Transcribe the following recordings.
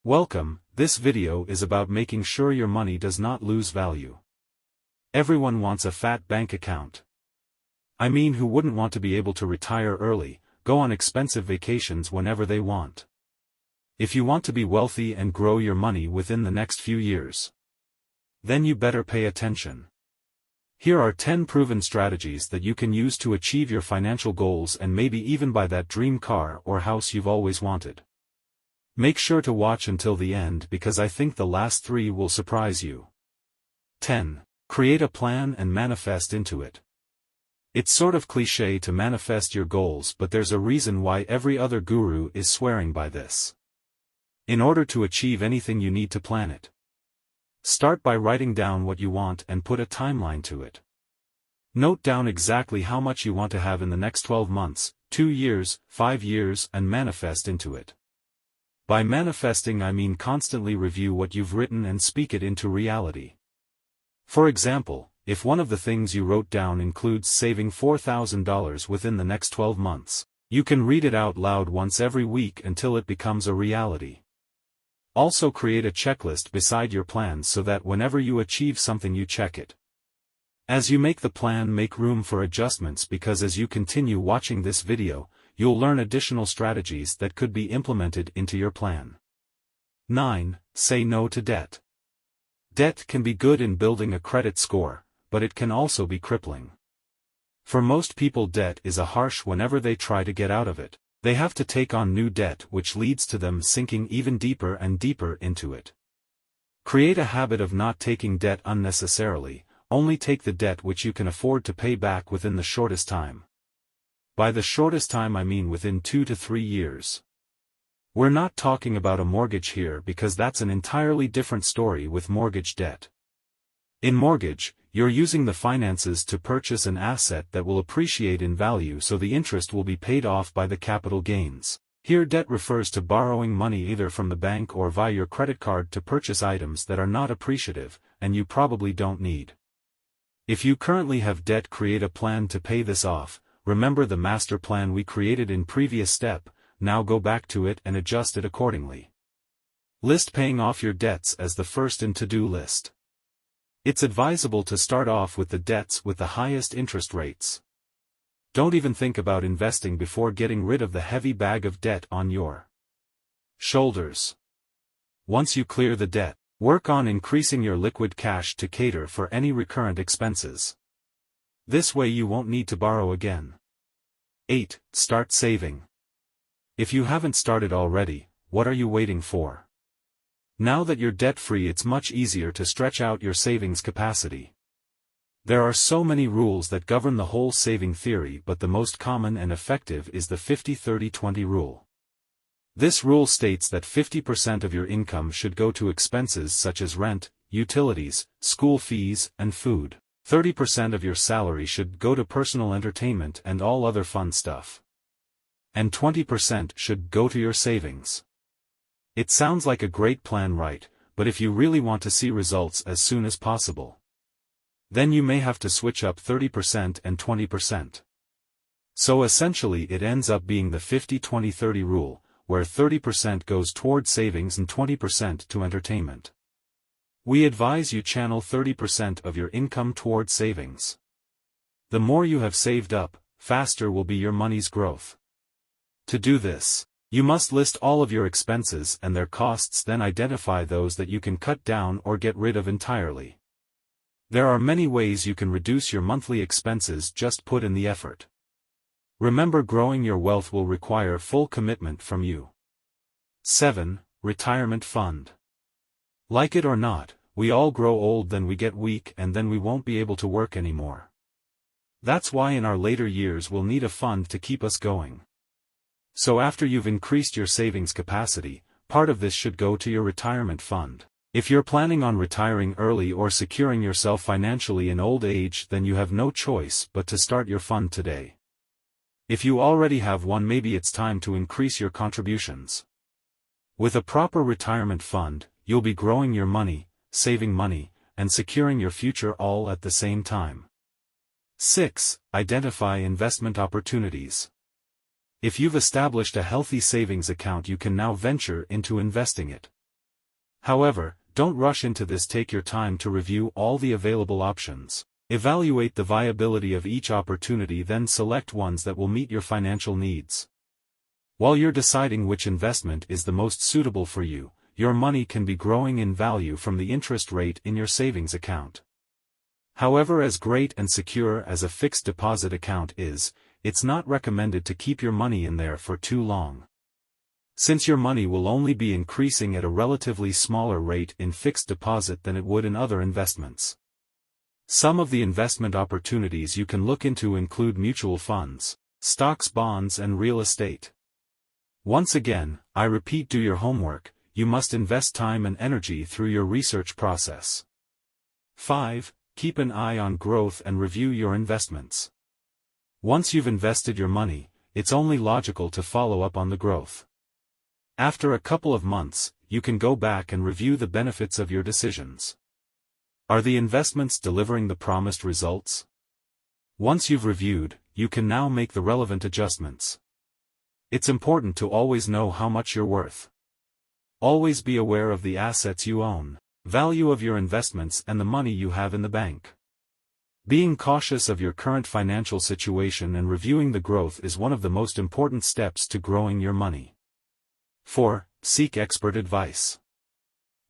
Welcome, this video is about making sure your money does not lose value. Everyone wants a fat bank account. I mean, who wouldn't want to be able to retire early, go on expensive vacations whenever they want? If you want to be wealthy and grow your money within the next few years, then you better pay attention. Here are 10 proven strategies that you can use to achieve your financial goals and maybe even buy that dream car or house you've always wanted. Make sure to watch until the end because I think the last 3 will surprise you. 10. Create a plan and manifest into it. It's sort of cliché to manifest your goals, but there's a reason why every other guru is swearing by this. In order to achieve anything, you need to plan it. Start by writing down what you want and put a timeline to it. Note down exactly how much you want to have in the next 12 months, 2 years, 5 years, and manifest into it. By manifesting, I mean constantly review what you've written and speak it into reality. For example, if one of the things you wrote down includes saving $4,000 within the next 12 months, you can read it out loud once every week until it becomes a reality. Also, create a checklist beside your plans so that whenever you achieve something you check it. As you make the plan, make room for adjustments because as you continue watching this video, you'll learn additional strategies that could be implemented into your plan. 9. Say no to debt. Debt can be good in building a credit score, but it can also be crippling. For most people, debt is a harsh whenever they try to get out of it. They have to take on new debt, which leads to them sinking even deeper and deeper into it. Create a habit of not taking debt unnecessarily, only take the debt which you can afford to pay back within the shortest time. By the shortest time I mean within 2 to 3 years. We're not talking about a mortgage here because that's an entirely different story with mortgage debt. In mortgage, you're using the finances to purchase an asset that will appreciate in value, so the interest will be paid off by the capital gains. Here, debt refers to borrowing money either from the bank or via your credit card to purchase items that are not appreciative, and you probably don't need. If you currently have debt, create a plan to pay this off. Remember the master plan we created in previous step, now go back to it and adjust it accordingly. List paying off your debts as the first in to-do list. It's advisable to start off with the debts with the highest interest rates. Don't even think about investing before getting rid of the heavy bag of debt on your shoulders. Once you clear the debt, work on increasing your liquid cash to cater for any recurrent expenses. This way you won't need to borrow again. 8. Start saving. If you haven't started already, what are you waiting for? Now that you're debt-free, it's much easier to stretch out your savings capacity. There are so many rules that govern the whole saving theory, but the most common and effective is the 50-30-20 rule. This rule states that 50% of your income should go to expenses such as rent, utilities, school fees, and food. 30% of your salary should go to personal entertainment and all other fun stuff. And 20% should go to your savings. It sounds like a great plan, right? But if you really want to see results as soon as possible, then you may have to switch up 30% and 20%. So essentially it ends up being the 50-20-30 rule, where 30% goes toward savings and 20% to entertainment. We advise you channel 30% of your income toward savings. The more you have saved up, faster will be your money's growth. To do this, you must list all of your expenses and their costs, then identify those that you can cut down or get rid of entirely. There are many ways you can reduce your monthly expenses, just put in the effort. Remember, growing your wealth will require full commitment from you. 7. Retirement fund. Like it or not, we all grow old, then we get weak, and then we won't be able to work anymore. That's why in our later years we'll need a fund to keep us going. So after you've increased your savings capacity, part of this should go to your retirement fund. If you're planning on retiring early or securing yourself financially in old age, then you have no choice but to start your fund today. If you already have one, maybe it's time to increase your contributions. With a proper retirement fund, you'll be growing your money, saving money, and securing your future all at the same time. 6. Identify investment opportunities. If you've established a healthy savings account, you can now venture into investing it. However, don't rush into this. Take your time to review all the available options. Evaluate the viability of each opportunity, then select ones that will meet your financial needs. While you're deciding which investment is the most suitable for you, your money can be growing in value from the interest rate in your savings account. However, as great and secure as a fixed deposit account is, it's not recommended to keep your money in there for too long. Since your money will only be increasing at a relatively smaller rate in fixed deposit than it would in other investments. Some of the investment opportunities you can look into include mutual funds, stocks, bonds, and real estate. Once again, I repeat, do your homework. You must invest time and energy through your research process. 5. Keep an eye on growth and review your investments. Once you've invested your money, it's only logical to follow up on the growth. After a couple of months, you can go back and review the benefits of your decisions. Are the investments delivering the promised results? Once you've reviewed, you can now make the relevant adjustments. It's important to always know how much you're worth. Always be aware of the assets you own, value of your investments, and the money you have in the bank. Being cautious of your current financial situation and reviewing the growth is one of the most important steps to growing your money. 4. Seek expert advice.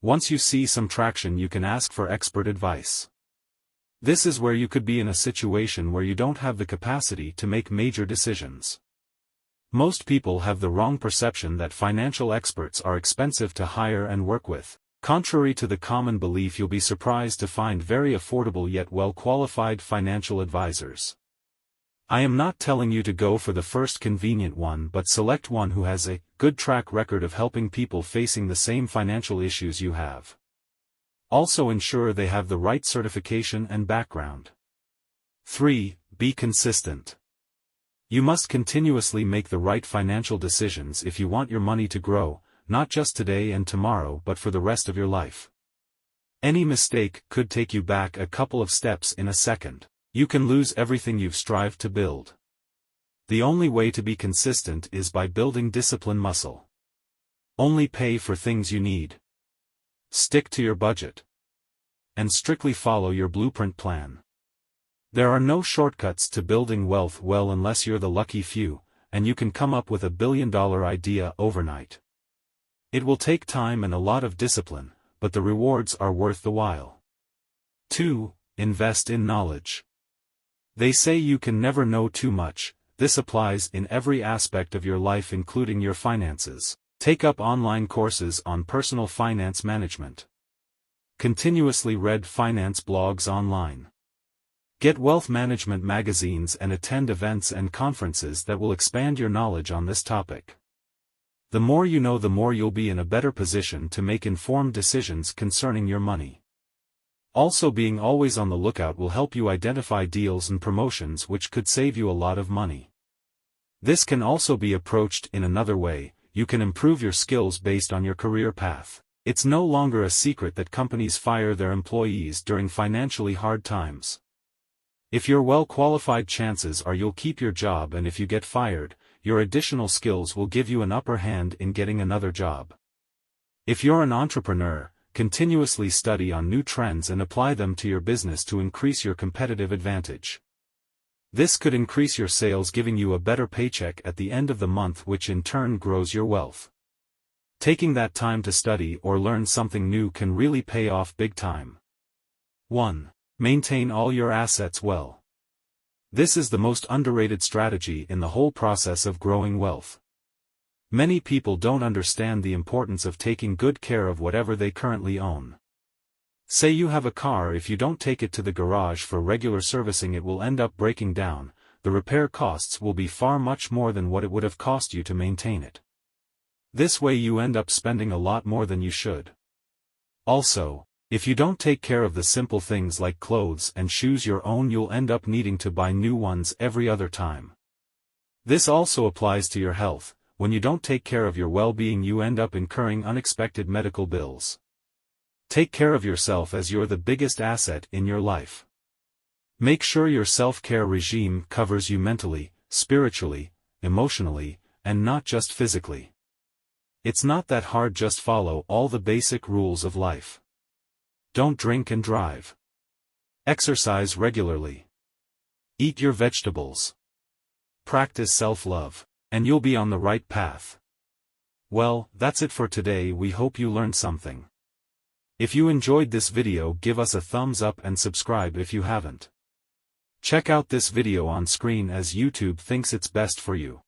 Once you see some traction, you can ask for expert advice. This is where you could be in a situation where you don't have the capacity to make major decisions. Most people have the wrong perception that financial experts are expensive to hire and work with. Contrary to the common belief, you'll be surprised to find very affordable yet well-qualified financial advisors. I am not telling you to go for the first convenient one, but select one who has a good track record of helping people facing the same financial issues you have. Also ensure they have the right certification and background. 3. Be consistent. You must continuously make the right financial decisions if you want your money to grow, not just today and tomorrow but for the rest of your life. Any mistake could take you back a couple of steps in a second. You can lose everything you've strived to build. The only way to be consistent is by building discipline muscle. Only pay for things you need. Stick to your budget. And strictly follow your blueprint plan. There are no shortcuts to building wealth unless you're the lucky few, and you can come up with $1 billion idea overnight. It will take time and a lot of discipline, but the rewards are worth the while. 2. Invest in knowledge. They say you can never know too much. This applies in every aspect of your life, including your finances. Take up online courses on personal finance management. Continuously read finance blogs online. Get wealth management magazines and attend events and conferences that will expand your knowledge on this topic. The more you know, the more you'll be in a better position to make informed decisions concerning your money. Also, being always on the lookout will help you identify deals and promotions which could save you a lot of money. This can also be approached in another way. You can improve your skills based on your career path. It's no longer a secret that companies fire their employees during financially hard times. If you're well qualified, chances are you'll keep your job, and if you get fired, your additional skills will give you an upper hand in getting another job. If you're an entrepreneur, continuously study on new trends and apply them to your business to increase your competitive advantage. This could increase your sales, giving you a better paycheck at the end of the month, which in turn grows your wealth. Taking that time to study or learn something new can really pay off big time. 1. Maintain all your assets well. This is the most underrated strategy in the whole process of growing wealth. Many people don't understand the importance of taking good care of whatever they currently own. Say you have a car, if you don't take it to the garage for regular servicing, it will end up breaking down. The repair costs will be far much more than what it would have cost you to maintain it. This way you end up spending a lot more than you should. Also, if you don't take care of the simple things like clothes and shoes you own, you'll end up needing to buy new ones every other time. This also applies to your health. When you don't take care of your well-being, you end up incurring unexpected medical bills. Take care of yourself, as you're the biggest asset in your life. Make sure your self-care regime covers you mentally, spiritually, emotionally, and not just physically. It's not that hard, just follow all the basic rules of life. Don't drink and drive. Exercise regularly. Eat your vegetables. Practice self-love, and you'll be on the right path. Well, that's it for today. We hope you learned something. If you enjoyed this video, give us a thumbs up and subscribe if you haven't. Check out this video on screen as YouTube thinks it's best for you.